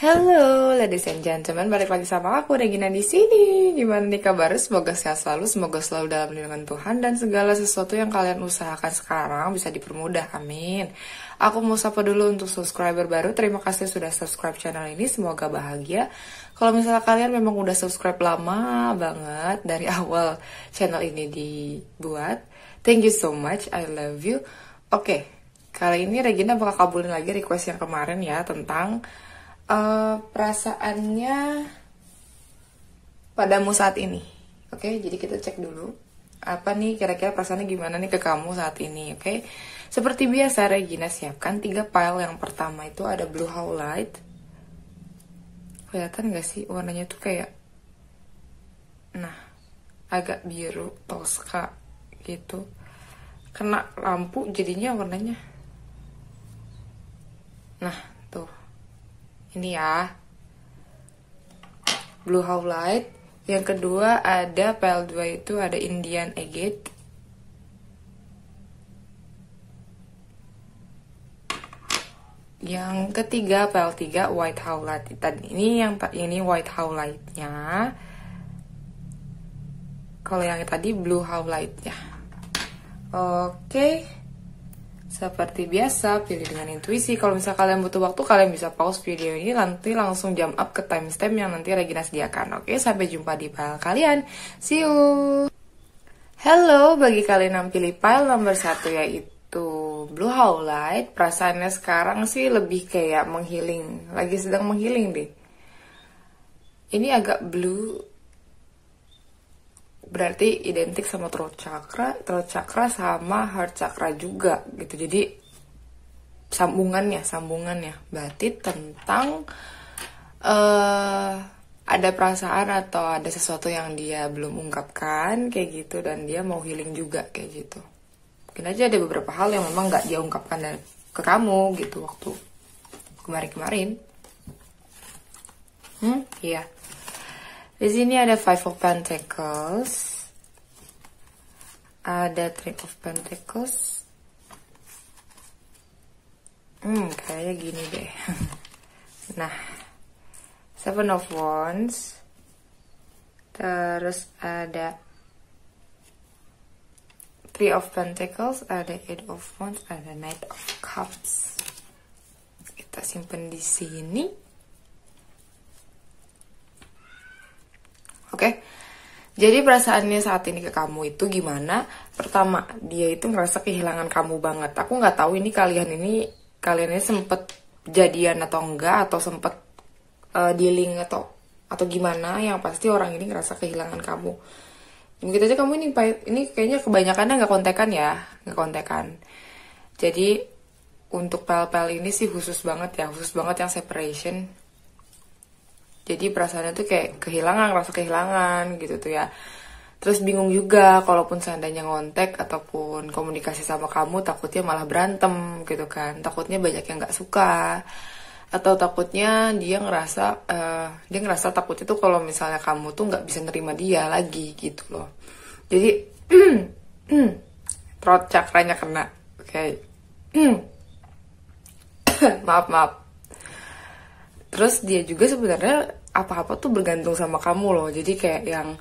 Halo, ladies and gentlemen, balik lagi sama aku Regina di sini. Gimana nih kabarnya? Semoga sehat selalu, semoga selalu dalam lindungan Tuhan dan segala sesuatu yang kalian usahakan sekarang bisa dipermudah. Amin. Aku mau sapa dulu untuk subscriber baru. Terima kasih sudah subscribe channel ini. Semoga bahagia. Kalau misalnya kalian memang udah subscribe lama banget dari awal channel ini dibuat, thank you so much. I love you. Oke, kali ini Regina bakal kabulin lagi request yang kemarin ya tentang perasaannya padamu saat ini. Oke, jadi kita cek dulu apa nih kira-kira perasaannya gimana nih ke kamu saat ini. Oke, seperti biasa Regina siapkan 3 file. Yang pertama itu ada Blue Howlite. Kelihatan gak sih warnanya tuh kayak agak biru toska gitu, kena lampu jadinya warnanya tuh. Ini ya, Blue Howlite. Yang kedua ada PL2 itu ada Indian Agate. Yang ketiga PL3 White Howlite. Ini White Howlite-nya. Kalau yang tadi Blue Howlite-nya. Oke. Seperti biasa, pilih dengan intuisi. Kalau misalnya kalian butuh waktu, kalian bisa pause video ini, nanti langsung jump up ke timestamp yang nanti Regina sediakan. Oke, sampai jumpa di file kalian. See you! Hello, bagi kalian yang pilih file nomor 1 yaitu Blue Howlite, perasaannya sekarang sih lebih kayak menghealing. Lagi sedang menghealing deh. Ini agak blue, berarti identik sama throat chakra sama heart chakra juga gitu. Jadi sambungannya berarti tentang ada perasaan atau ada sesuatu yang dia belum ungkapkan kayak gitu, dan dia mau healing juga kayak gitu. Mungkin aja ada beberapa hal yang memang nggak dia ungkapkan ke kamu gitu waktu kemarin. Iya. Di sini ada Five of Pentacles, ada Three of Pentacles. Kayaknya gini deh. Nah, Seven of Wands, terus ada Three of Pentacles, ada Eight of Wands, ada Knight of Cups. Kita simpen di sini. Oke, jadi perasaannya saat ini ke kamu itu gimana? Pertama, dia itu ngerasa kehilangan kamu banget. Aku nggak tahu ini kalian ini sempet jadian atau enggak, atau sempet dealing atau gimana. Yang pasti orang ini ngerasa kehilangan kamu. Mungkin aja kamu ini kayaknya kebanyakannya nggak kontekan. Jadi untuk pel-pel ini sih khusus banget yang separation. Jadi perasaannya tuh kayak rasa kehilangan gitu tuh ya. Terus bingung juga, kalaupun seandainya ngontek ataupun komunikasi sama kamu, takutnya malah berantem gitu kan. Takutnya banyak yang gak suka. Atau takutnya dia ngerasa takutnya tuh kalau misalnya kamu tuh gak bisa nerima dia lagi gitu loh. Jadi, throat chakranya kena. Oke. Maaf. Terus dia juga sebenarnya apa-apa tuh bergantung sama kamu loh. Jadi kayak yang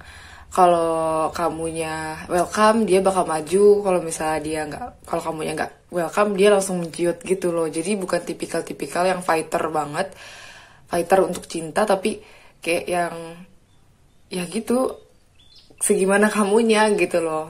kalau kamunya welcome, dia bakal maju. Kalau misalnya kalau kamunya nggak welcome, dia langsung menciut gitu loh. Jadi bukan tipikal yang fighter banget, fighter untuk cinta, tapi kayak yang ya gitu, segimana kamunya gitu loh.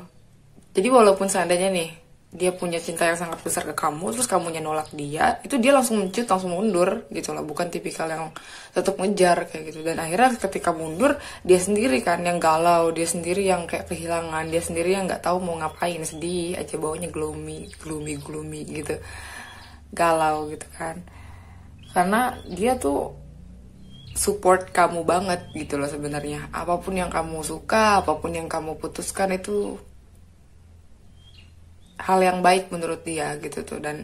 Jadi walaupun seandainya nih dia punya cinta yang sangat besar ke kamu, terus kamunya nolak dia, itu dia langsung mencut, langsung mundur gitu loh. Bukan tipikal yang tetap ngejar kayak gitu. Dan akhirnya ketika mundur, dia sendiri kan yang galau, dia sendiri yang kayak kehilangan, dia sendiri yang nggak tahu mau ngapain, sedih aja, bawahnya gloomy gitu, galau gitu kan. Karena dia tuh support kamu banget gitu loh sebenarnya. Apapun yang kamu suka, apapun yang kamu putuskan itu hal yang baik menurut dia gitu tuh, dan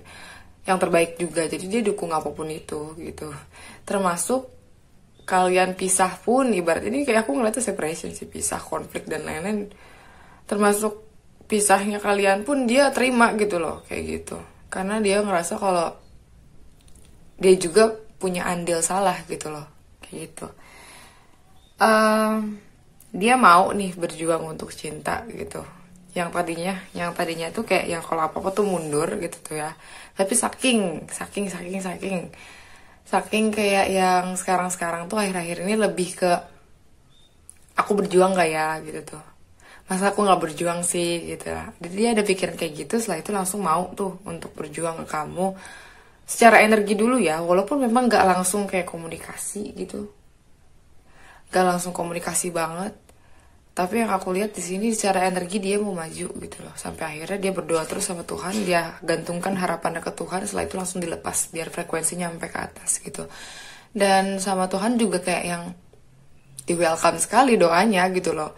yang terbaik juga. Jadi dia dukung apapun itu gitu. Termasuk kalian pisah pun, ibarat ini kayak aku ngeliatnya separation sih, pisah, konflik dan lain-lain. Termasuk pisahnya kalian pun dia terima gitu loh kayak gitu. Karena dia ngerasa kalau dia juga punya andil salah gitu loh, kayak gitu. Dia mau nih berjuang untuk cinta gitu. Yang tadinya tuh kayak yang kalau apa-apa tuh mundur gitu tuh ya. Tapi saking kayak yang sekarang tuh akhir-akhir ini lebih ke aku berjuang gak ya gitu tuh. Masa aku nggak berjuang sih gitu lah. Jadi dia ada pikiran kayak gitu, setelah itu langsung mau tuh untuk berjuang ke kamu secara energi dulu ya, walaupun memang nggak langsung kayak komunikasi gitu, nggak langsung komunikasi banget. Tapi yang aku lihat di sini secara energi dia mau maju gitu loh. Sampai akhirnya dia berdoa terus sama Tuhan, dia gantungkan harapannya ke Tuhan, setelah itu langsung dilepas biar frekuensinya sampai ke atas gitu. Dan sama Tuhan juga kayak yang di welcome sekali doanya gitu loh.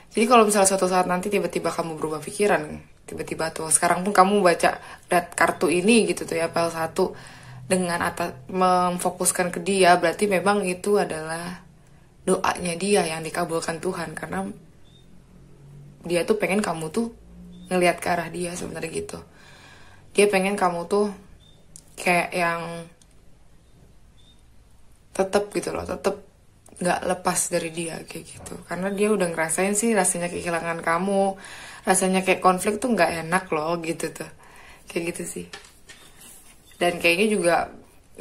Jadi kalau misalnya suatu saat nanti tiba-tiba kamu berubah pikiran, tiba-tiba tuh sekarang pun kamu baca kartu ini gitu tuh ya, PL1 dengan memfokuskan ke dia, berarti memang itu adalah doanya dia yang dikabulkan Tuhan, karena dia tuh pengen kamu tuh ngelihat ke arah dia sebenarnya gitu. Dia pengen kamu tuh kayak yang tetap gitu loh, tetap nggak lepas dari dia kayak gitu. Karena dia udah ngerasain sih rasanya kehilangan kamu, rasanya kayak konflik tuh nggak enak loh gitu tuh, kayak gitu sih. Dan kayaknya juga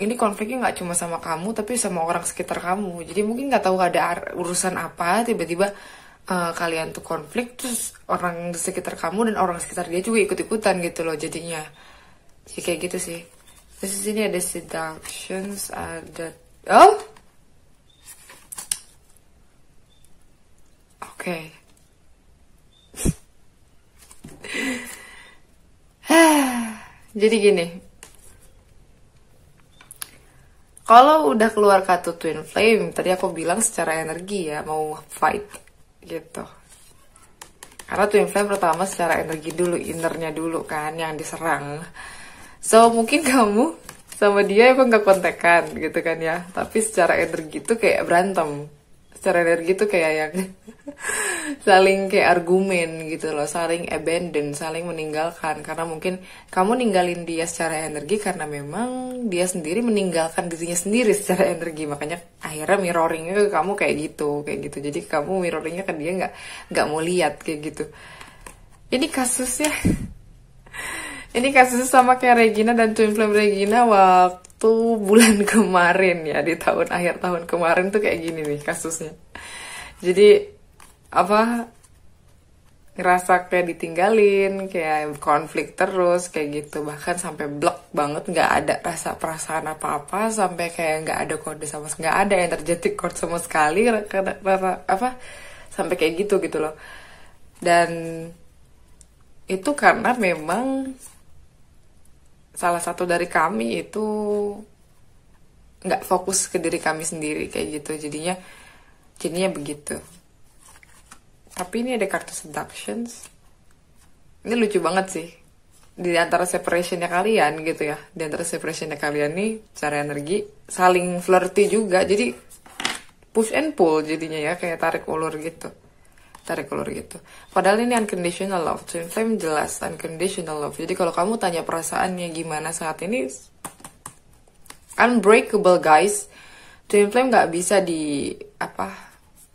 ini konfliknya nggak cuma sama kamu tapi sama orang sekitar kamu. Jadi mungkin nggak tahu ada urusan apa tiba-tiba kalian tuh konflik, terus orang di sekitar kamu dan orang sekitar dia juga ikut-ikutan gitu loh jadinya. Jadi kayak gitu sih. Terus di sini ada seductions, ada oke. Jadi gini, kalau udah keluar kartu Twin Flame, tadi aku bilang secara energi ya mau fight gitu. Karena Twin Flame pertama secara energi dulu, innernya dulu kan yang diserang. So mungkin kamu sama dia emang gak kontekan gitu kan ya, tapi secara energi tuh kayak berantem. Secara energi tuh kayak yang saling kayak argumen gitu loh, saling abandon, saling meninggalkan. Karena mungkin kamu ninggalin dia secara energi karena memang dia sendiri meninggalkan dirinya sendiri secara energi. Makanya akhirnya mirroringnya ke kamu kayak gitu. Jadi kamu mirroringnya ke dia nggak mau lihat kayak gitu. Ini kasusnya ini kasusnya sama kayak Regina dan Twin Flame Regina waktu bulan kemarin ya, di akhir tahun kemarin tuh kayak gini nih kasusnya. Jadi ngerasa kayak ditinggalin, kayak konflik terus kayak gitu, bahkan sampai blok banget, nggak ada rasa perasaan apa-apa, sampai kayak nggak ada kode sama sekali, nggak ada energetic cord sama sekali, sampai kayak gitu loh. Dan itu karena memang salah satu dari kami itu nggak fokus ke diri kami sendiri kayak gitu, jadinya begitu. Tapi ini ada kartu seductions. Ini lucu banget sih. Di antara separationnya kalian gitu ya. Di antara separationnya kalian nih, secara energi saling flirty juga. Jadi push and pull jadinya ya, kayak tarik ulur gitu. Padahal ini unconditional love. Twin Flame jelas unconditional love. Jadi kalau kamu tanya perasaannya gimana saat ini, unbreakable guys. Twin Flame nggak bisa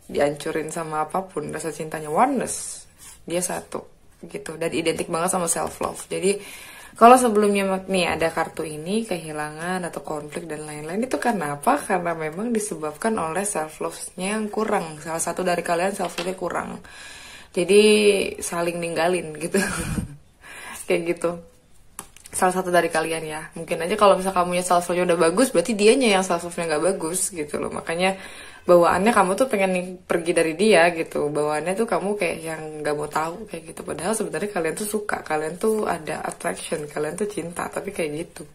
dihancurin sama apapun. Rasa cintanya oneness, dia satu gitu, dan identik banget sama self love. Jadi kalau sebelumnya nih ada kartu ini kehilangan atau konflik dan lain-lain, itu karena apa? Karena memang disebabkan oleh self love-nya yang kurang. Salah satu dari kalian self love-nya kurang, jadi saling ninggalin gitu. Kayak gitu, salah satu dari kalian ya. Mungkin aja kalau misal kamunya self love-nya udah bagus, berarti dianya yang self love-nya gak bagus gitu loh. Makanya bawaannya kamu tuh pengen pergi dari dia gitu, bawaannya tuh kamu kayak yang nggak mau tahu kayak gitu. Padahal sebenarnya kalian tuh suka, kalian tuh ada attraction, kalian tuh cinta, tapi kayak gitu.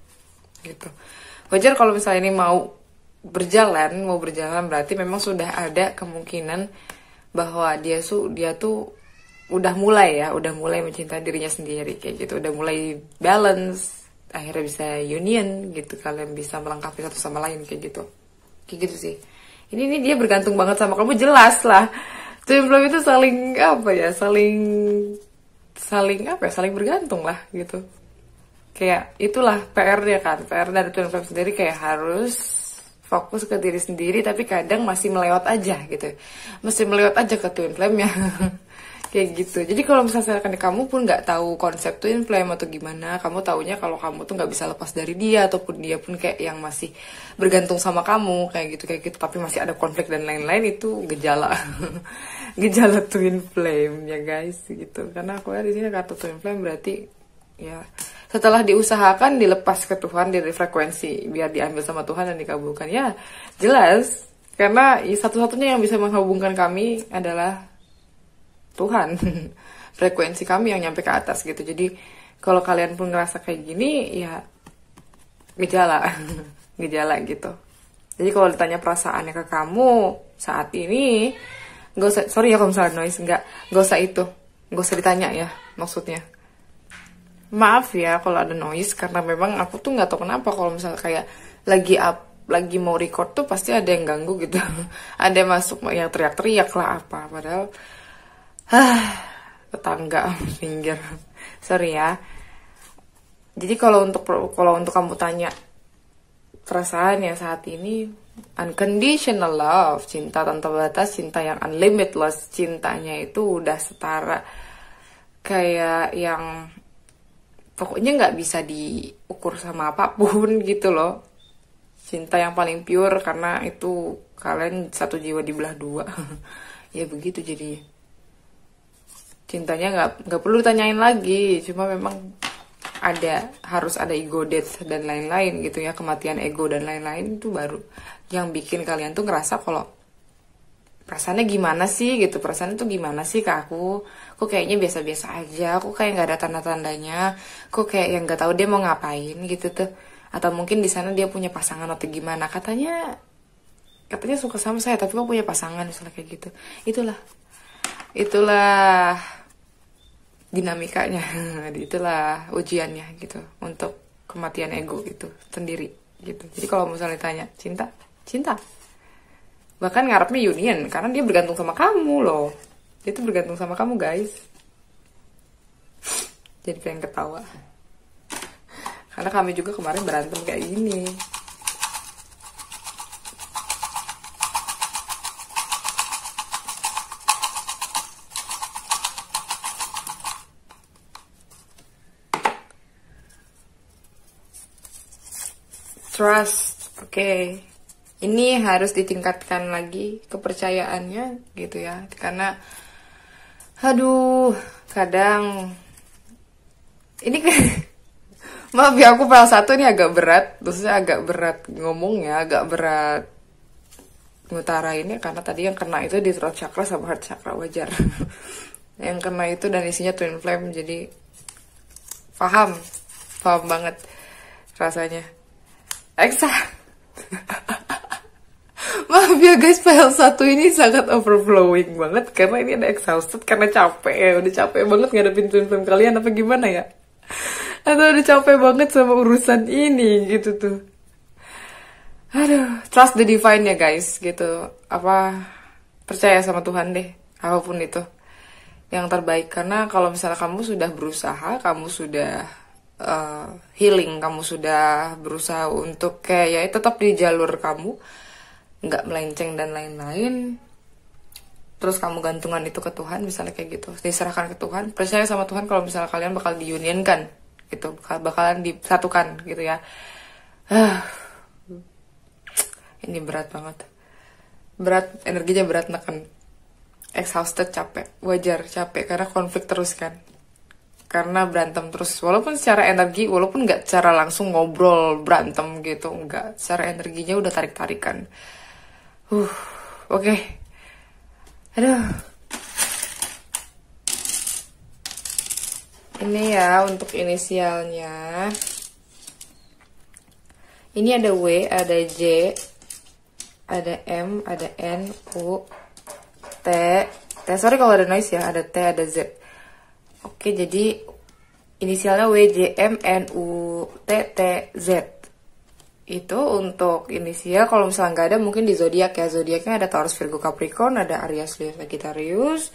Wajar kalau misalnya ini mau berjalan berarti memang sudah ada kemungkinan bahwa dia tuh udah mulai mencintai dirinya sendiri kayak gitu, udah mulai balance, akhirnya bisa union gitu, kalian bisa melengkapi satu sama lain kayak gitu sih. Ini dia bergantung banget sama kamu, jelas lah. Twin Flame itu saling bergantung lah gitu. Kayak itulah PR dia kan. PR dari Twin Flame sendiri kayak harus fokus ke diri sendiri, tapi kadang masih melewat aja gitu, masih melewat aja ke twin flame-nya. Kayak gitu. Jadi kalau misalnya kamu pun nggak tahu konsep twin flame atau gimana, kamu taunya kalau kamu tuh nggak bisa lepas dari dia, ataupun dia pun kayak yang masih bergantung sama kamu kayak gitu, tapi masih ada konflik dan lain-lain, itu gejala gejala twin flame ya guys gitu. Karena aku lihat di sini kartu twin flame berarti ya setelah diusahakan dilepas ke Tuhan dari frekuensi biar diambil sama Tuhan dan dikabulkan, ya jelas karena satu-satunya yang bisa menghubungkan kami adalah Tuhan. Frekuensi kami yang nyampe ke atas gitu. Jadi kalau kalian pun ngerasa kayak gini, ya gejala gejala gitu. Jadi kalau ditanya perasaannya ke kamu saat ini, nggak usah, sorry ya kalau misalnya noise, nggak usah itu, nggak usah ditanya ya maksudnya. Maaf ya kalau ada noise, karena memang aku tuh nggak tahu kenapa kalau misalnya kayak lagi mau record tuh pasti ada yang ganggu gitu. Ada yang masuk yang teriak-teriak lah apa, padahal tetangga pinggir. Sorry ya. Jadi kalau untuk kamu tanya perasaannya saat ini, unconditional love, cinta tanpa batas, cinta yang unlimitless, cintanya itu udah setara kayak yang pokoknya nggak bisa diukur sama apapun gitu loh. Cinta yang paling pure, karena itu kalian satu jiwa dibelah dua. Ya begitu jadinya. Cintanya nggak perlu ditanyain lagi, cuma memang harus ada ego death dan lain-lain gitu ya, kematian ego dan lain-lain itu baru yang bikin kalian tuh ngerasa kalau perasaannya gimana sih gitu, perasaan itu gimana sih ke aku, kok kayaknya biasa-biasa aja, kok kayak nggak ada tanda-tandanya, kok kayak yang nggak tahu dia mau ngapain gitu tuh, atau mungkin di sana dia punya pasangan atau gimana, katanya suka sama saya tapi kok punya pasangan misalnya kayak gitu. Itulah dinamikanya, itulah ujiannya gitu untuk kematian ego itu sendiri gitu. Jadi kalau misalnya ditanya cinta, bahkan ngarepnya union karena dia bergantung sama kamu loh, dia tuh bergantung sama kamu guys. Jadi pengen ketawa karena kami juga kemarin berantem kayak gini. Trust, oke. Ini harus ditingkatkan lagi kepercayaannya gitu ya. Karena kadang ini maaf ya, aku PL1 ini agak berat, terusnya agak berat ngomongnya, agak berat ngutarainnya karena tadi yang kena itu di throat chakra sama heart chakra, wajar. Yang kena itu dan isinya twin flame, jadi paham banget rasanya. Maaf ya guys, PL1 ini sangat overflowing banget karena ini ada exhausted karena capek ya, udah capek banget ngadepin twin flame kalian apa gimana ya, atau udah capek banget sama urusan ini gitu tuh. Trust the divine ya guys gitu, percaya sama Tuhan deh, apapun itu yang terbaik. Karena kalau misalnya kamu sudah berusaha, kamu sudah healing, kamu sudah berusaha untuk kayak tetap di jalur kamu, nggak melenceng dan lain-lain, terus kamu gantungan itu ke Tuhan misalnya kayak gitu, diserahkan ke Tuhan, percaya sama Tuhan kalau misalnya kalian bakal diunionkan gitu, bakalan disatukan gitu ya. Ini berat banget, energinya berat, neken, exhausted, capek, wajar capek karena konflik terus kan, karena berantem terus, walaupun secara energi, walaupun nggak secara langsung ngobrol berantem gitu, nggak, secara energinya udah tarik-tarikan. Oke. Ini ya untuk inisialnya. Ini ada W, ada J, ada M, ada N, U, T. Sorry kalau ada noise ya, ada T, ada Z. Oke, jadi inisialnya W, J, M, N, U, T, T, Z. Itu untuk inisial. Kalau misalnya nggak ada, mungkin di zodiak ya. Zodiaknya ada Taurus, Virgo, Capricorn, ada Aries, Leo, Sagittarius,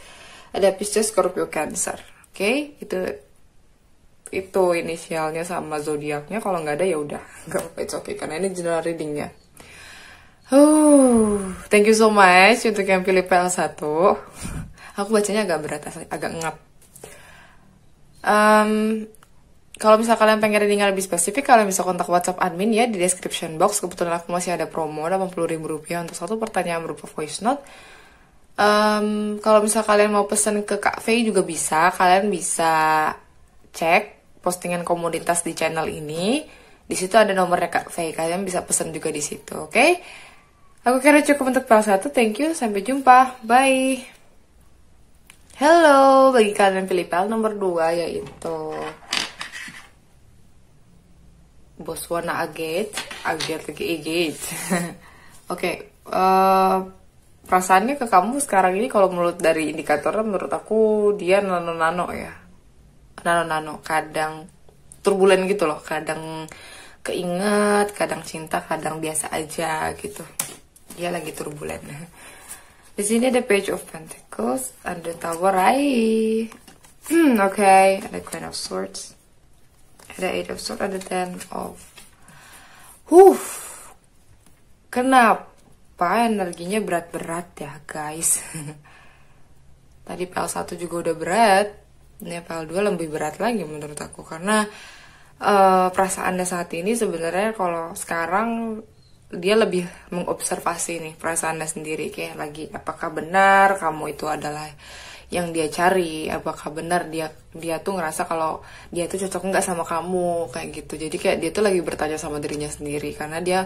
ada Pisces, Scorpio, Cancer. Oke, itu inisialnya sama zodiaknya. Kalau nggak ada ya udah, nggak apa-apa, it's okay karena ini general readingnya. Thank you so much untuk yang pilih PL1. Aku bacanya agak berat, agak ngap. Kalau misal kalian pengen reading lebih spesifik, kalian bisa kontak WhatsApp admin ya di description box. Kebetulan aku masih ada promo Rp80.000 untuk satu pertanyaan berupa voice note. Kalau misal kalian mau pesen ke Kak Faye juga bisa. Kalian bisa cek postingan komunitas di channel ini. Di situ ada nomornya Kak Faye. Kalian bisa pesen juga di situ, oke? Aku kira cukup untuk PL1. Thank you. Sampai jumpa. Bye. Hello, bagi kalian pilih PL nomor 2 yaitu Boswana Agate lagi Agate. Oke, perasaannya ke kamu sekarang ini kalau menurut dari indikatornya, menurut aku dia nano-nano ya. Nano-nano, kadang turbulen gitu loh, kadang keinget, kadang cinta, kadang biasa aja gitu. Dia lagi turbulen. Di sini ada Page of Pentacles, ada Tower Eye. Oke, ada Queen of Swords. Ada 8 of Swords, ada 10 of... Kenapa energinya berat-berat ya guys? Tadi PL1 juga udah berat. Ini PL2 lebih berat lagi menurut aku. Karena perasaan Anda saat ini sebenarnya kalau sekarang dia lebih mengobservasi nih perasaan Anda sendiri. Kayak lagi apakah benar kamu itu adalah yang dia cari, apakah benar dia tuh ngerasa kalau dia tuh cocok nggak sama kamu kayak gitu. Jadi kayak dia tuh lagi bertanya sama dirinya sendiri karena dia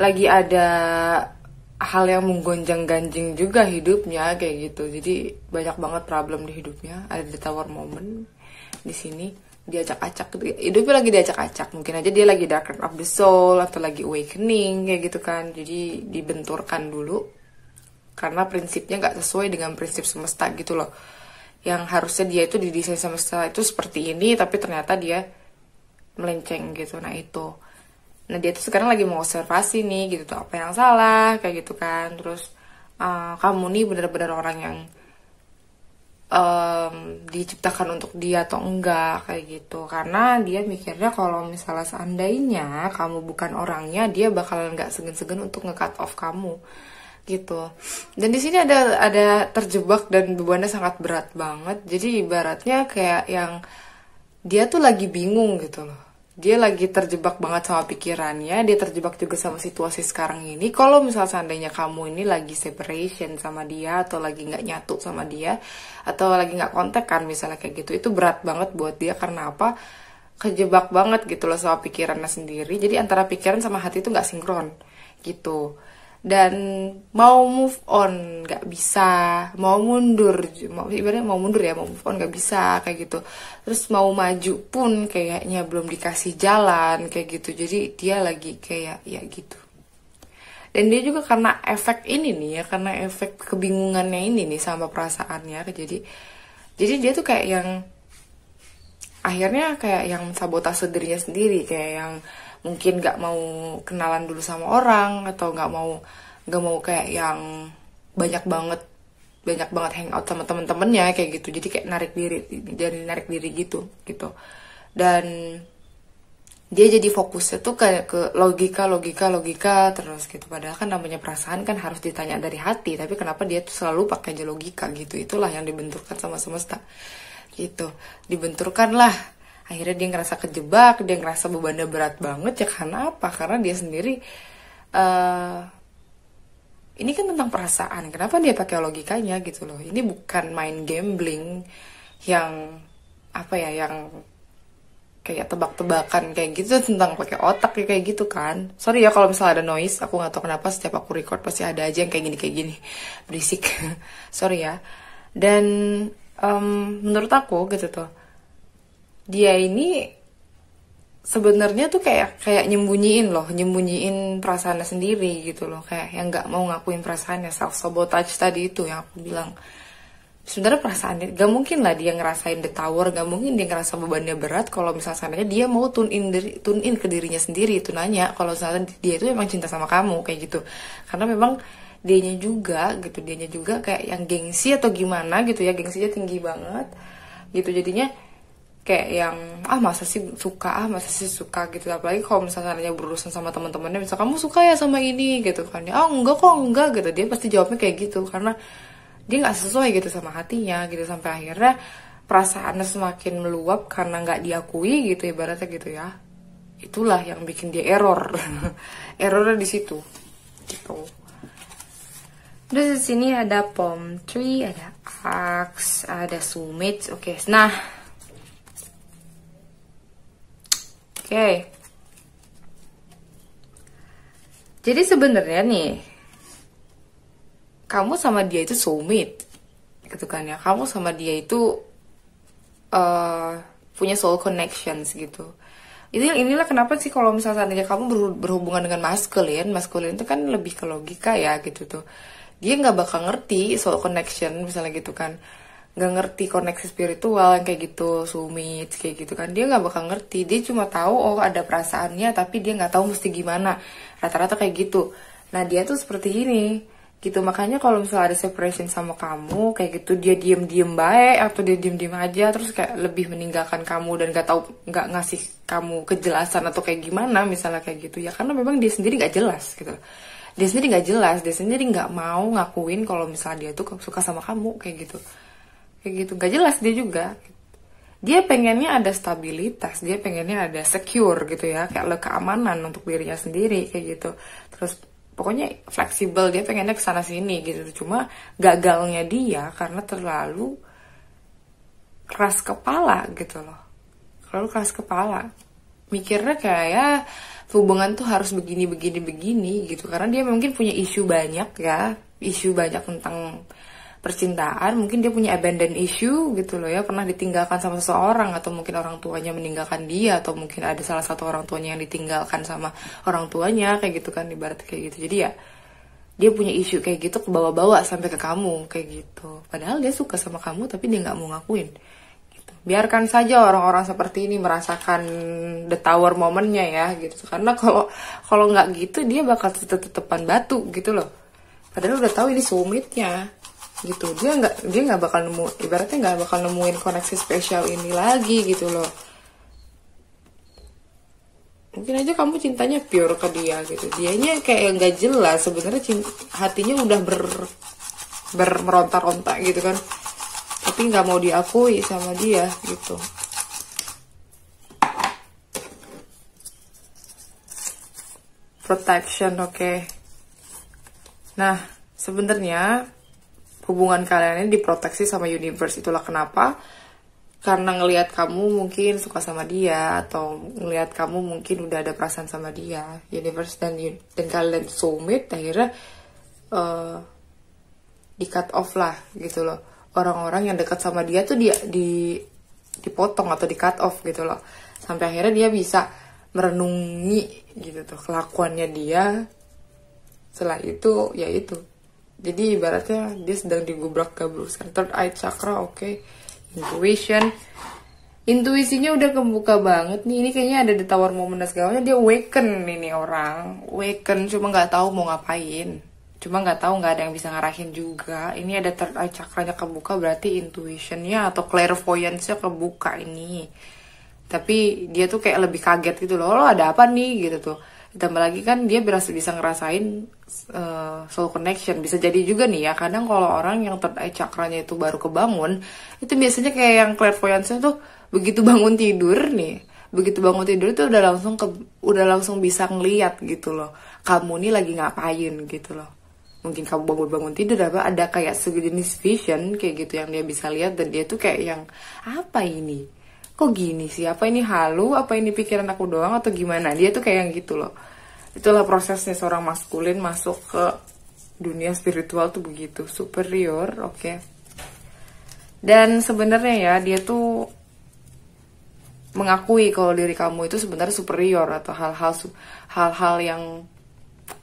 lagi ada hal yang menggonjang-ganjing juga hidupnya kayak gitu. Jadi banyak banget problem di hidupnya. Ada di Tower Moment di sini, diacak-acak, hidupnya lagi diacak-acak. Mungkin aja dia lagi Dark of the Soul atau lagi Awakening kayak gitu kan. Jadi dibenturkan dulu karena prinsipnya nggak sesuai dengan prinsip semesta gitu loh. Yang harusnya dia itu didesain semesta itu seperti ini, tapi ternyata dia melenceng gitu. Nah itu, nah dia tuh sekarang lagi mau observasi nih gitu tuh, apa yang salah kayak gitu kan. Terus kamu nih benar-benar orang yang diciptakan untuk dia atau enggak kayak gitu. Karena dia mikirnya kalau misalnya seandainya kamu bukan orangnya, dia bakalan nggak segan-segan untuk nge-cut off kamu gitu. Dan di sini ada terjebak dan bebannya sangat berat banget. Jadi ibaratnya kayak yang dia tuh lagi bingung gitu loh. Dia lagi terjebak banget sama pikirannya. Dia terjebak juga sama situasi sekarang ini. Kalau misal seandainya kamu ini lagi separation sama dia, atau lagi nggak nyatu sama dia, atau lagi nggak kontak kan misalnya kayak gitu, itu berat banget buat dia. Karena apa? Kejebak banget gitu loh sama pikirannya sendiri. Jadi antara pikiran sama hati itu nggak sinkron gitu. Dan mau move on nggak bisa, mau mundur, ibaratnya mau mundur ya, mau move on nggak bisa kayak gitu. Terus mau maju pun kayaknya belum dikasih jalan kayak gitu. Jadi dia lagi kayak ya gitu. Dan dia juga karena efek ini nih ya, karena efek kebingungannya ini nih sama perasaannya. Jadi dia tuh kayak yang akhirnya kayak yang sabotase dirinya sendiri, kayak yang mungkin nggak mau kenalan dulu sama orang, atau nggak mau kayak yang banyak banget hangout sama temen-temennya kayak gitu. Jadi kayak narik diri gitu. Dan dia jadi fokusnya tuh kayak ke logika terus gitu. Padahal kan namanya perasaan kan harus ditanya dari hati, tapi kenapa dia tuh selalu pakai aja logika gitu. Itulah yang dibenturkan sama semesta gitu. Dibenturkan lah. Akhirnya dia ngerasa kejebak, dia ngerasa bebannya berat banget ya. Karena apa? Karena dia sendiri ini kan tentang perasaan. Kenapa dia pakai logikanya gitu loh. Ini bukan main gambling yang apa ya, yang kayak tebak-tebakan kayak gitu, tentang pakai otak ya kayak gitu kan. Sorry ya kalau misalnya ada noise, aku nggak tahu kenapa setiap aku record pasti ada aja yang kayak gini berisik. Sorry ya. Dan menurut aku gitu tuh, dia ini sebenarnya tuh kayak nyembunyiin perasaannya sendiri gitu loh, kayak yang nggak mau ngakuin perasaannya, self sabotage tadi itu yang aku bilang. Sebenarnya perasaannya gak mungkin lah dia ngerasain the tower, gak mungkin dia ngerasa bebannya berat kalau misalnya dia mau tune in ke dirinya sendiri. Itu nanya kalau misalnya dia itu memang cinta sama kamu kayak gitu, karena memang dianya juga kayak yang gengsi atau gimana gitu ya, gengsinya tinggi banget gitu. Jadinya kayak yang masa sih suka, masa sih suka gitu. Apalagi kalau misalnya berurusan sama teman-temannya, misal kamu suka ya sama ini gitu kan, ya enggak kok, enggak gitu, dia pasti jawabnya kayak gitu karena dia nggak sesuai gitu sama hatinya gitu. Sampai akhirnya perasaannya semakin meluap karena nggak diakui gitu, ibaratnya gitu ya. Itulah yang bikin dia error. Errornya di situ gitu. Terus di sini ada palm tree, ada axe, ada soulmates. Oke, nah, oke. Jadi sebenarnya nih, kamu sama dia itu soulmate, gitu kan ya. Kamu sama dia itu punya soul connections gitu. Inilah kenapa sih kalau misalnya seandainya kamu berhubungan dengan maskulin itu kan lebih ke logika ya gitu tuh. Dia nggak bakal ngerti soul connection misalnya gitu kan, nggak ngerti koneksi spiritual yang kayak gitu, soulmate kayak gitu kan, dia nggak bakal ngerti. Dia cuma tahu oh ada perasaannya, tapi dia nggak tahu mesti gimana. Rata-rata kayak gitu. Nah dia tuh seperti ini gitu. Makanya kalau misalnya ada separation sama kamu kayak gitu, dia diem baik atau dia diem aja terus kayak lebih meninggalkan kamu dan nggak tahu, nggak ngasih kamu kejelasan atau kayak gimana misalnya kayak gitu ya, karena memang dia sendiri nggak jelas gitu. Dia sendiri nggak jelas, dia sendiri nggak mau ngakuin kalau misalnya dia tuh suka sama kamu kayak gitu nggak jelas. Dia juga dia pengennya ada stabilitas, dia pengennya ada secure gitu ya, kayak keamanan untuk dirinya sendiri kayak gitu. Terus pokoknya fleksibel, dia pengennya kesana sini gitu. Cuma gagalnya dia karena terlalu keras kepala gitu loh, terlalu keras kepala, mikirnya kayak ya hubungan tuh harus begini gitu. Karena dia mungkin punya isu banyak ya, isu banyak tentang percintaan. Mungkin dia punya abandon issue gitu loh ya, pernah ditinggalkan sama seseorang, atau mungkin orang tuanya meninggalkan dia, atau mungkin ada salah satu orang tuanya yang ditinggalkan sama orang tuanya kayak gitu kan, ibarat kayak gitu. Jadi ya dia punya isu kayak gitu kebawa-bawa sampai ke kamu kayak gitu. Padahal dia suka sama kamu tapi dia nggak mau ngakuin gitu. Biarkan saja orang-orang seperti ini merasakan the tower momennya ya gitu. Karena kalau nggak gitu dia bakal tetep-tetepan batu gitu loh. Padahal udah tahu ini soulmate-nya gitu. Dia nggak bakal ibaratnya nggak bakal nemuin koneksi spesial ini lagi gitu loh. Mungkin aja kamu cintanya pure ke dia gitu, dianya kayak nggak jelas sebenarnya, hatinya udah meronta-ronta gitu kan, tapi nggak mau diakui sama dia gitu. Protection, oke. Nah sebenarnya hubungan kalian ini diproteksi sama universe. Itulah kenapa, karena ngelihat kamu mungkin suka sama dia, atau ngelihat kamu mungkin udah ada perasaan sama dia, universe dan kalian soulmate, akhirnya di cut off lah gitu loh. Orang-orang yang dekat sama dia tuh dipotong atau di cut off gitu loh, sampai akhirnya dia bisa merenungi gitu tuh kelakuannya dia. Setelah itu ya itu, jadi ibaratnya dia sedang digubrak-gabrukkan. Third eye chakra, oke. Intuisinya udah kebuka banget nih. Ini kayaknya ada di tawar momen segalanya. Dia awaken ini orang, awaken, cuma nggak tahu mau ngapain. Cuma nggak tahu, nggak ada yang bisa ngarahin juga. Ini ada third eye chakranya kebuka, berarti intuitionnya atau clairvoyance-nya kebuka ini. Tapi dia tuh kayak lebih kaget gitu loh. Lo ada apa nih gitu tuh. Ditambah lagi kan dia bisa ngerasain soul connection. Bisa jadi juga nih ya, kadang kalau orang yang third eye chakranya itu baru kebangun, itu biasanya kayak yang clairvoyance tuh begitu bangun tidur tuh udah langsung bisa ngeliat gitu loh, kamu nih lagi ngapain gitu loh. Mungkin kamu bangun tidur ada kayak sejenis vision kayak gitu yang dia bisa lihat, dan dia tuh kayak yang apa ini, kok gini sih, apa ini halu, apa ini pikiran aku doang atau gimana. Dia tuh kayak yang gitu loh. Itulah prosesnya seorang maskulin masuk ke dunia spiritual tuh begitu, superior, oke. Dan sebenarnya ya dia tuh mengakui kalau diri kamu itu sebenarnya superior, atau hal-hal yang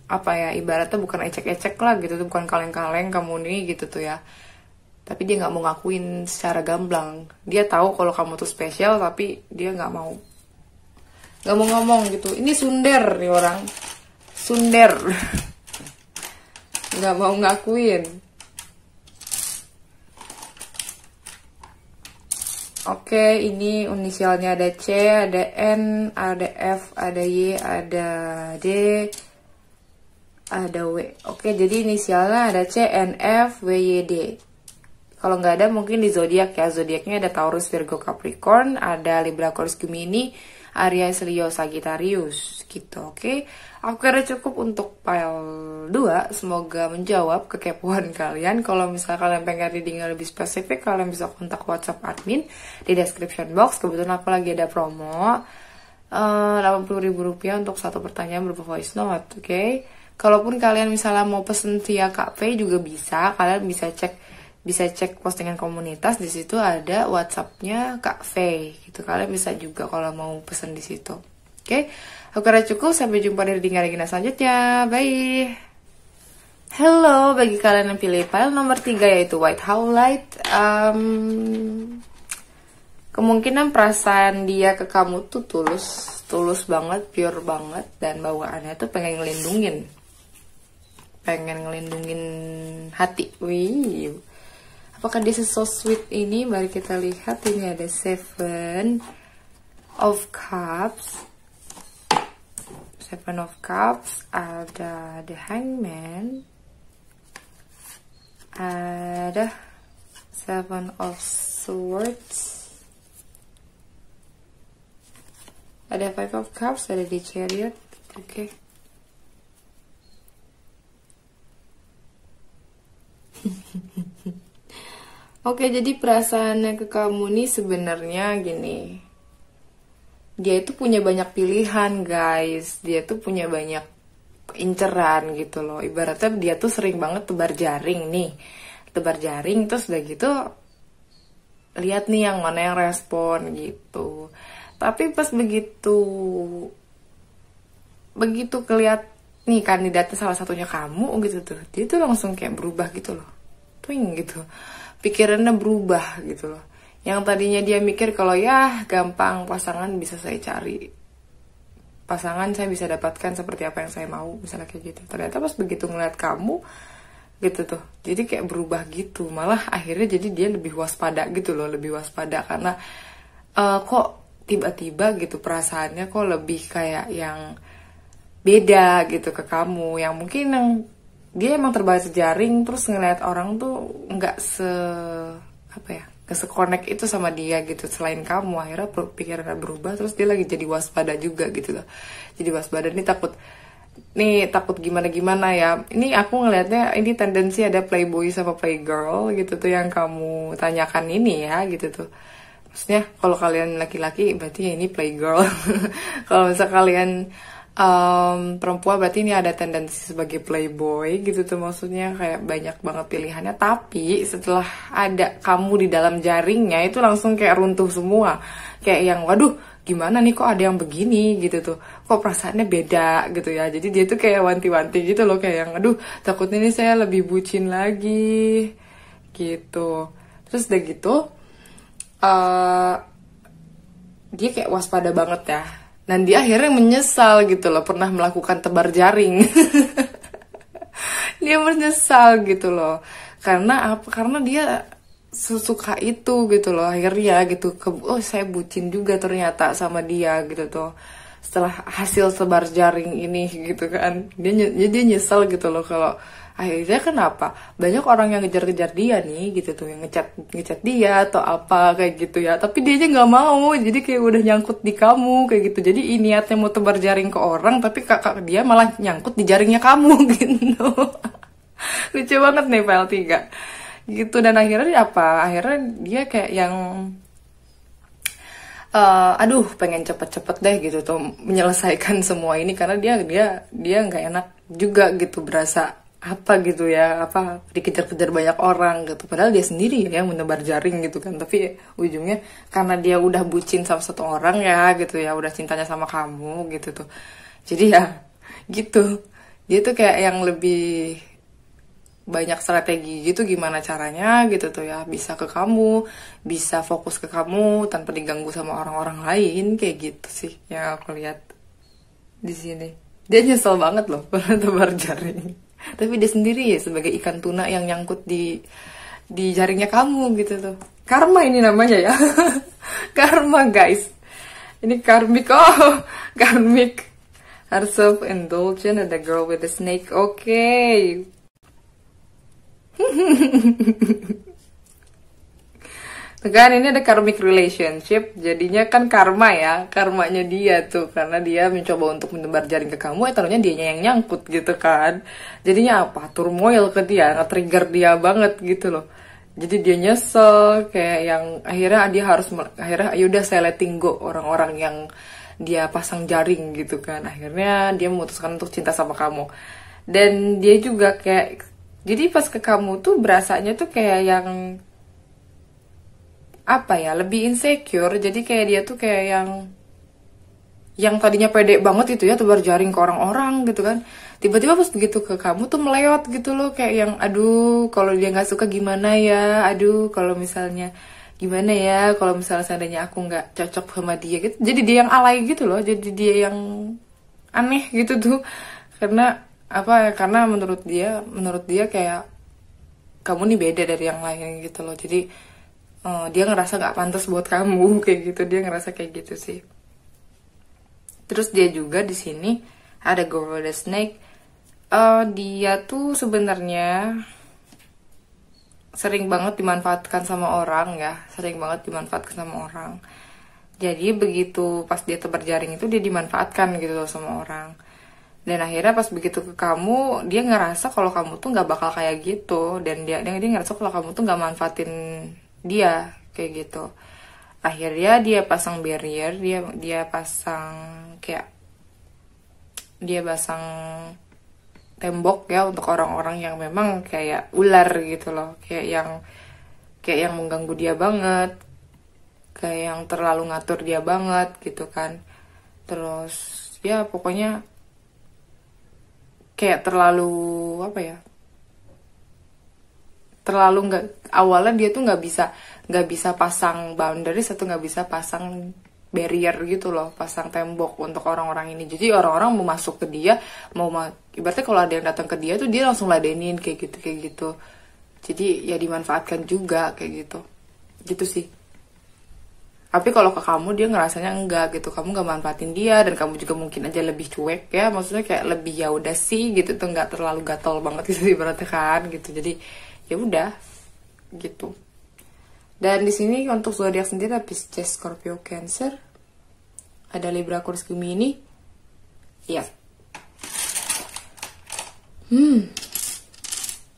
apa ya, ibaratnya bukan ecek-ecek lah gitu tuh, bukan kaleng-kaleng kamu nih gitu tuh ya. Tapi dia nggak mau ngakuin secara gamblang. Dia tahu kalau kamu tuh spesial, tapi dia nggak mau ngomong gitu. Ini sunder nih orang, sunder. Nggak mau ngakuin. Oke, ini inisialnya ada C, ada N, ada F, ada Y, ada D, ada W. Oke, jadi inisialnya ada C, N, F, W, Y, D. Kalau nggak ada mungkin di zodiak ya. Zodiaknya ada Taurus, Virgo, Capricorn, ada Libra, Aquarius, Gemini, Aries, Leo, Sagittarius gitu. Oke. Aku kira cukup untuk file 2. Semoga menjawab kekepoan kalian. Kalau misalnya kalian pengen reading yang lebih spesifik, kalian bisa kontak WhatsApp admin di description box. Kebetulan aku lagi ada promo Rp80.000 untuk satu pertanyaan berupa voice note. Oke. Kalaupun kalian misalnya mau pesen via Kak V juga bisa. Kalian bisa cek postingan komunitas, di situ ada WhatsApp-nya Kak V gitu. Kalian bisa juga kalau mau pesen di situ. Oke, aku kira cukup. Sampai jumpa di reading Regina selanjutnya. Bye. Hello, bagi kalian yang pilih file nomor 3 yaitu White Howlite, kemungkinan perasaan dia ke kamu tuh tulus banget, pure banget, dan bawaannya tuh pengen ngelindungin hati. Wih. Apakah dia so sweet ini? Mari kita lihat. Ini ada Seven of Cups. Seven of Cups. Ada The Hangman. Ada Seven of Swords. Ada Five of Cups. Ada The Chariot. Oke. Oke, jadi perasaannya ke kamu nih sebenarnya gini. Dia itu punya banyak pilihan, guys. Dia tuh punya banyak inceran gitu loh. Ibaratnya dia tuh sering banget tebar jaring nih. Tebar jaring, terus udah gitu lihat nih yang mana yang respon gitu. Tapi pas begitu keliat nih kandidatnya salah satunya kamu gitu tuh. Dia tuh langsung kayak berubah gitu loh. Twing gitu. Pikirannya berubah gitu loh. Yang tadinya dia mikir kalau ya gampang, pasangan bisa saya cari, pasangan saya bisa dapatkan seperti apa yang saya mau, misalnya kayak gitu. Ternyata pas begitu ngeliat kamu gitu tuh, jadi kayak berubah gitu. Malah akhirnya jadi dia lebih waspada gitu loh, lebih waspada karena kok tiba-tiba gitu perasaannya kok lebih kayak yang beda gitu ke kamu, yang mungkin yang dia emang terbaca jaring, terus ngeliat orang tuh nggak se-connect itu sama dia gitu. Selain kamu, akhirnya pikirannya berubah, terus dia lagi jadi waspada juga gitu loh. Jadi waspada nih, takut gimana ya. Ini aku ngelihatnya ini tendensi ada playboy sama playgirl gitu tuh yang kamu tanyakan ini ya gitu tuh. Maksudnya kalau kalian laki-laki berarti ya ini playgirl. Kalau misal kalian perempuan berarti ini ada tendensi sebagai playboy gitu tuh, maksudnya kayak banyak banget pilihannya. Tapi setelah ada kamu di dalam jaringnya itu langsung kayak runtuh semua, kayak yang waduh gimana nih kok ada yang begini gitu tuh, kok perasaannya beda gitu ya. Jadi dia tuh kayak wanti-wanti gitu loh, kayak yang aduh takutnya ini saya lebih bucin lagi gitu. Terus udah gitu dia kayak waspada banget ya. Dan dia akhirnya menyesal gitu loh, pernah melakukan tebar jaring. Dia menyesal gitu loh. Karena apa? Karena dia sesuka itu gitu loh. Akhirnya gitu, oh saya bucin juga ternyata sama dia gitu tuh. Setelah hasil tebar jaring ini gitu kan. Dia nyesal gitu loh kalau akhirnya kenapa banyak orang yang ngejar-ngejar dia nih gitu tuh, yang ngechat dia atau apa kayak gitu ya, tapi dia aja nggak mau, jadi kayak udah nyangkut di kamu kayak gitu. Jadi niatnya mau tebar jaring ke orang, tapi kakak dia malah nyangkut di jaringnya kamu gitu. Lucu banget nih file 3 gitu. Dan akhirnya apa, akhirnya dia kayak yang aduh pengen cepet-cepet deh gitu tuh menyelesaikan semua ini, karena dia nggak enak juga gitu, berasa apa gitu ya, apa dikejar-kejar banyak orang gitu, padahal dia sendiri yang menebar jaring gitu kan. Tapi ujungnya karena dia udah bucin sama satu orang ya gitu ya, udah cintanya sama kamu gitu tuh, jadi ya gitu, dia tuh kayak yang lebih banyak strategi gitu gimana caranya gitu tuh ya, bisa ke kamu, bisa fokus ke kamu tanpa diganggu sama orang-orang lain kayak gitu sih yang aku lihat di sini. Dia nyesel banget loh pernah tebar jaring. Tapi dia sendiri ya sebagai ikan tuna yang nyangkut di jaringnya kamu gitu tuh. Karma ini namanya ya. Karma guys. Ini karmik. Oh, karmik. Are self-indulgent and the girl with the snake. Okay. Kan ini ada karmic relationship, jadinya kan karma ya, karmanya dia tuh, karena dia mencoba untuk menebar jaring ke kamu, taruhnya dianya yang nyangkut gitu kan. Jadinya apa? Turmoil ke dia, nge-trigger dia banget gitu loh. Jadi dia nyesel, kayak yang akhirnya dia harus, akhirnya yaudah saya letting go orang-orang yang dia pasang jaring gitu kan. Akhirnya dia memutuskan untuk cinta sama kamu. Dan dia juga kayak, jadi pas ke kamu tuh berasanya tuh kayak yang apa ya, lebih insecure. Jadi kayak dia tuh kayak yang tadinya pede banget itu ya, tebar jaring ke orang-orang gitu kan, tiba-tiba pas begitu ke kamu tuh meleot gitu loh, kayak yang aduh kalau dia nggak suka gimana ya, aduh kalau misalnya gimana ya, kalau misalnya seandainya aku nggak cocok sama dia gitu. Jadi dia yang alay gitu loh, jadi dia yang aneh gitu tuh. Karena apa, karena menurut dia kayak kamu nih beda dari yang lain gitu loh. Jadi dia ngerasa nggak pantas buat kamu kayak gitu, dia ngerasa kayak gitu sih. Terus dia juga di sini ada girl with the snake. Dia tuh sebenarnya sering banget dimanfaatkan sama orang ya, sering banget dimanfaatkan sama orang. Jadi begitu pas dia tebar jaring itu dia dimanfaatkan gitu loh sama orang. Dan akhirnya pas begitu ke kamu, dia ngerasa kalau kamu tuh nggak bakal kayak gitu, dan dia ngerasa kalau kamu tuh nggak manfaatin dia kayak gitu. Akhirnya dia pasang barrier, dia pasang kayak dia pasang tembok ya untuk orang-orang yang memang kayak ular gitu loh, kayak yang mengganggu dia banget, kayak yang terlalu ngatur dia banget gitu kan. Terus ya pokoknya kayak terlalu apa ya, terlalu nggak, awalnya dia tuh nggak bisa pasang boundaries atau nggak bisa pasang barrier gitu loh, pasang tembok untuk orang-orang ini. Jadi orang-orang mau masuk ke dia, ibaratnya kalau ada yang datang ke dia tuh dia langsung ladenin kayak gitu. Jadi ya dimanfaatkan juga kayak gitu sih. Tapi kalau ke kamu dia ngerasanya enggak gitu, kamu nggak manfaatin dia, dan kamu juga mungkin aja lebih cuek ya, maksudnya kayak lebih ya udah sih gitu tuh, nggak terlalu gatel banget gitu ibaratnya kan gitu. Jadi ya udah gitu. Dan di sini untuk zodiak sendiri ada Pisces, Scorpio, Cancer, ada Libra, Aquarius, Gemini. Ya.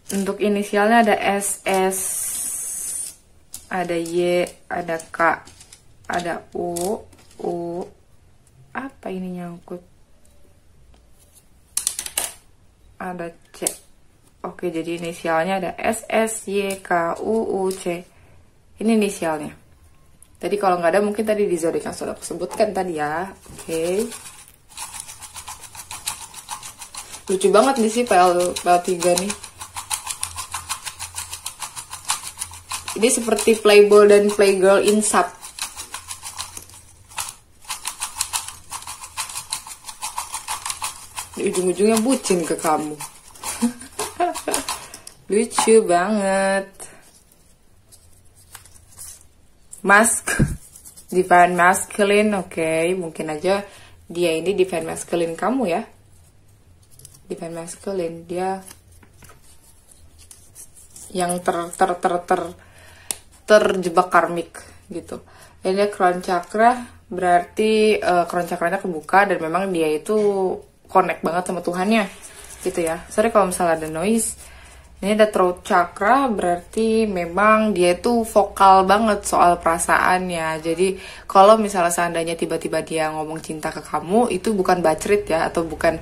Untuk inisialnya ada SS, ada Y, ada K, ada U. Apa ini nyangkut? Ada C. Oke, jadi inisialnya ada S, S, Y, K, U, C. Ini inisialnya. Tadi kalau nggak ada mungkin tadi di zodiak yang sudah aku sebutkan tadi ya. Oke. Lucu banget nih sih PL3 nih. Ini seperti playboy dan playgirl insap. Di ujung-ujungnya bucin ke kamu. Lucu banget. Mask, divine masculine, oke. Mungkin aja dia ini divine masculine kamu ya. Divine masculine, dia yang terjebak karmik gitu. Ini crown chakra, berarti crown chakranya kebuka, dan memang dia itu connect banget sama Tuhannya gitu ya. Sorry kalau misalnya ada noise. Ini ada throat chakra, berarti memang dia itu vokal banget soal perasaannya. Jadi kalau misalnya seandainya tiba-tiba dia ngomong cinta ke kamu, itu bukan bacrit ya, atau bukan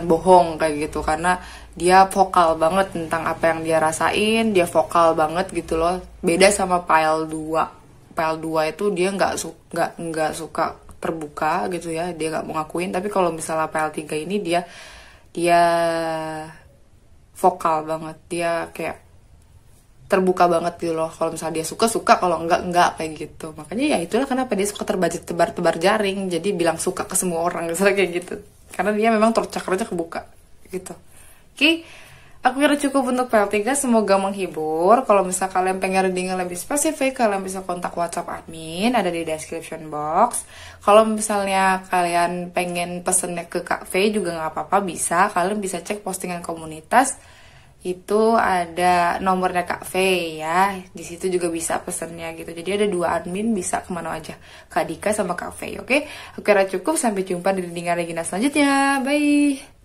bohong kayak gitu, karena dia vokal banget tentang apa yang dia rasain, dia vokal banget gitu loh. Beda sama pile 2. Pile 2 itu dia nggak suka terbuka gitu ya, dia nggak mau ngakuin. Tapi kalau misalnya pile 3 ini dia vokal banget, dia kayak terbuka banget gitu loh. Kalau misalnya dia suka, kalau enggak kayak gitu. Makanya ya itulah kenapa dia suka tebar jaring, jadi bilang suka ke semua orang misalnya kayak gitu, karena dia memang throat chakranya kebuka gitu. Oke. Aku kira cukup untuk PL3, semoga menghibur. Kalau misal kalian pengen reading yang lebih spesifik, kalian bisa kontak WhatsApp admin, ada di description box. Kalau misalnya kalian pengen pesennya ke Kak Faye juga nggak apa-apa, bisa. Kalian bisa cek postingan komunitas, itu ada nomornya Kak Faye ya. Di situ juga bisa pesennya gitu. Jadi ada 2 admin, bisa kemana aja, Kak Dika sama Kak Faye, oke? Aku kira cukup, sampai jumpa di readingan Regina selanjutnya. Bye!